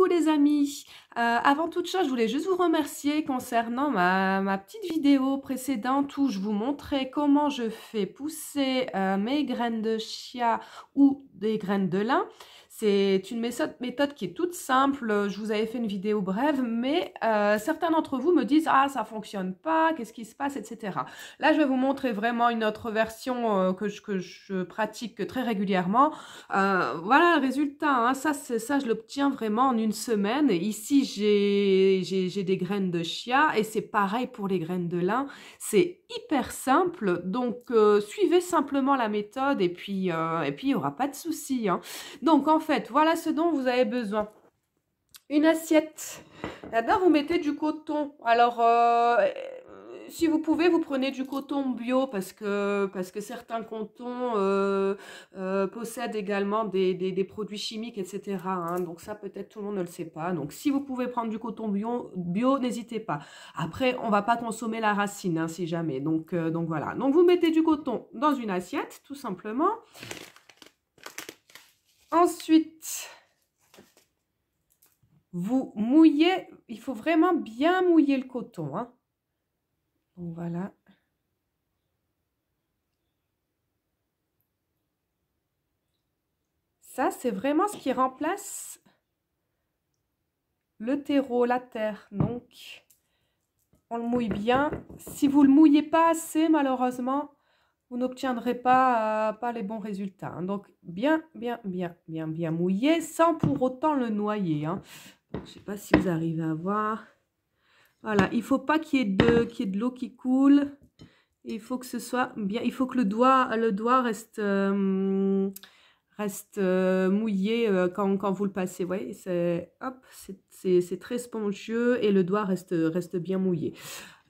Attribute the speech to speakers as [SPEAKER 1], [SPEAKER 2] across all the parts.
[SPEAKER 1] les amis, avant toute chose je voulais juste vous remercier concernant ma petite vidéo précédente où je vous montrais comment je fais pousser mes graines de chia ou des graines de lin. C'est une méthode qui est toute simple, je vous avais fait une vidéo brève, mais certains d'entre vous me disent « Ah, ça fonctionne pas, qu'est-ce qui se passe, etc. » Là, je vais vous montrer vraiment une autre version que je pratique très régulièrement. Voilà le résultat, hein. Ça, je l'obtiens vraiment en une semaine. Et ici, j'ai des graines de chia et c'est pareil pour les graines de lin. C'est hyper simple, donc suivez simplement la méthode et puis il n'y aura pas de souci, hein. Donc, en fait, voilà ce dont vous avez besoin. Une assiette. Là-dedans, vous mettez du coton. Alors, si vous pouvez, vous prenez du coton bio parce que certains cotons possèdent également des produits chimiques, etc. hein. Donc ça, peut-être tout le monde ne le sait pas. Donc, si vous pouvez prendre du coton bio, n'hésitez pas. Après, on ne va pas consommer la racine, hein, si jamais. Donc voilà. Donc, vous mettez du coton dans une assiette, tout simplement. Ensuite, vous mouillez, il faut vraiment bien mouiller le coton, hein. Donc voilà. Ça, c'est vraiment ce qui remplace le terreau, la terre. Donc, on le mouille bien. Si vous ne le mouillez pas assez, malheureusement, vous n'obtiendrez pas les bons résultats, hein. Donc, bien mouillé, sans pour autant le noyer, hein. Je ne sais pas si vous arrivez à voir. Voilà, il ne faut pas qu'il y ait de l'eau qui coule. Il faut que ce soit bien, il faut que le doigt reste mouillé quand vous le passez. Vous voyez, c'est très spongieux et le doigt reste bien mouillé.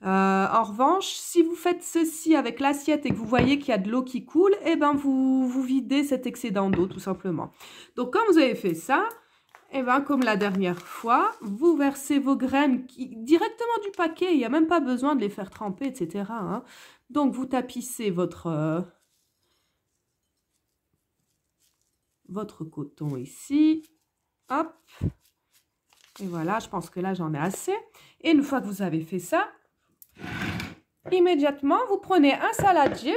[SPEAKER 1] En revanche, si vous faites ceci avec l'assiette et que vous voyez qu'il y a de l'eau qui coule, eh ben vous videz cet excédent d'eau tout simplement. Donc quand vous avez fait ça, eh ben, comme la dernière fois, vous versez vos graines directement du paquet. Il n'y a même pas besoin de les faire tremper, etc. hein. Donc, vous tapissez votre coton ici. Hop. Et voilà, je pense que là, j'en ai assez. Et une fois que vous avez fait ça, immédiatement, vous prenez un saladier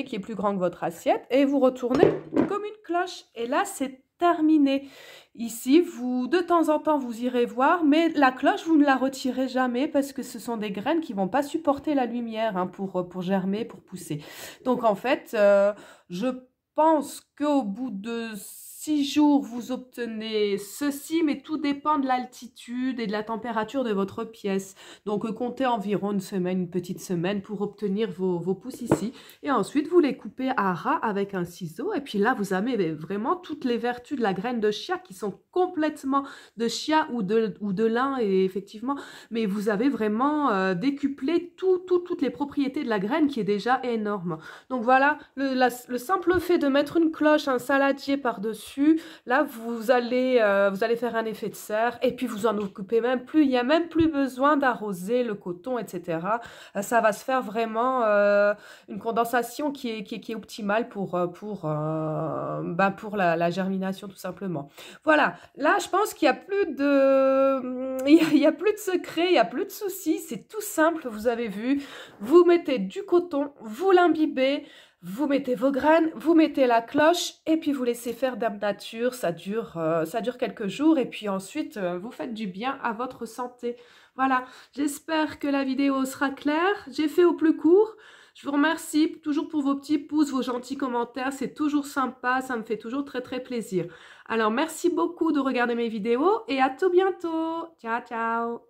[SPEAKER 1] qui est plus grand que votre assiette, et vous retournez comme une cloche. Et là, c'est terminé. Ici, de temps en temps, vous irez voir, mais la cloche, vous ne la retirez jamais parce que ce sont des graines qui ne vont pas supporter la lumière hein, pour germer, pour pousser. Donc, en fait, je pense qu'au bout de 6 jours, vous obtenez ceci, mais tout dépend de l'altitude et de la température de votre pièce. Donc, comptez environ une petite semaine pour obtenir vos pousses ici. Et ensuite, vous les coupez à ras avec un ciseau. Et puis là, vous avez vraiment toutes les vertus de la graine de chia qui sont complètement de chia ou de lin, et effectivement. Mais vous avez vraiment décuplé toutes les propriétés de la graine qui est déjà énorme. Donc voilà, le simple fait de mettre une cloche, un saladier par-dessus, là, vous allez faire un effet de serre et puis vous en occupez même plus. Il n'y a même plus besoin d'arroser le coton, etc. Ça va se faire vraiment une condensation qui est optimale pour la germination, tout simplement. Voilà, là, je pense qu'il n'y a plus il y a plus de secret, il n'y a plus de soucis. C'est tout simple, vous avez vu. Vous mettez du coton, vous l'imbibez. Vous mettez vos graines, vous mettez la cloche et puis vous laissez faire dame nature. Ça dure quelques jours et puis ensuite, vous faites du bien à votre santé. Voilà, j'espère que la vidéo sera claire. J'ai fait au plus court. Je vous remercie toujours pour vos petits pouces, vos gentils commentaires. C'est toujours sympa, ça me fait toujours très très plaisir. Alors, merci beaucoup de regarder mes vidéos et à tout bientôt. Ciao, ciao.